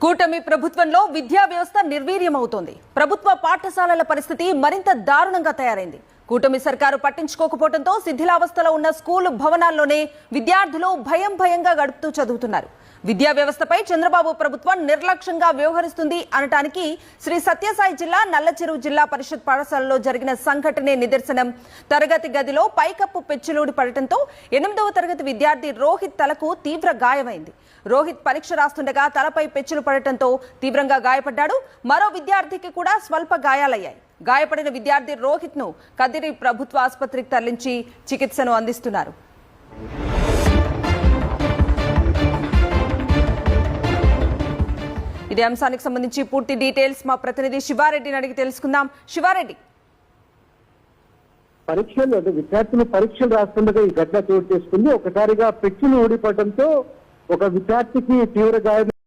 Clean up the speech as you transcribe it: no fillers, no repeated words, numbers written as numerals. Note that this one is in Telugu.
కూటమి ప్రభుత్వంలో విద్యా వ్యవస్థ నిర్వీర్యమవుతోంది. ప్రభుత్వ పాఠశాలల పరిస్థితి మరింత దారుణంగా తయారైంది. కూటమి సర్కారు పట్టించుకోకపోవడంతో శిథిలావస్థలో ఉన్న స్కూలు భవనాల్లోనే విద్యార్థులు భయంగా గడుపుతూ చదువుతున్నారు. విద్యా వ్యవస్థపై చంద్రబాబు ప్రభుత్వం నిర్లక్ష్యంగా వ్యవహరిస్తుంది అనటానికి శ్రీ సత్యసాయి జిల్లా నల్లచెరువు జిల్లా పరిషత్ పాఠశాలలో జరిగిన సంఘటనే నిదర్శనం. తరగతి గదిలో పైకప్పు పెచ్చులూడి పడటంతో 8వ తరగతి విద్యార్థి రోహిత్ తలకు తీవ్ర గాయమైంది. రోహిత్ పరీక్ష రాస్తుండగా తలపై పెచ్చులు పడటంతో తీవ్రంగా గాయపడ్డాడు. మరో విద్యార్థికి కూడా స్వల్ప గాయాలయ్యాయి. గాయపడిన విద్యార్థి రోహిత్ ను కదిరి ప్రభుత్వ ఆసుపత్రికి తరలించి చికిత్సను అందిస్తున్నారు. ఇదే అంశానికి సంబంధించి పూర్తి డీటెయిల్స్ మా ప్రతినిధి శివారెడ్డిని అడిగి తెలుసుకుందాం. శివారెడ్డి, విద్యార్థులు పరీక్షలు రాస్తుండగా ఈ ఘటన చోటు చేసుకుంది. ఒకసారిగా పెచ్చులు ఊడిపడటంతో ఒక విద్యార్థికి తీవ్ర గాయం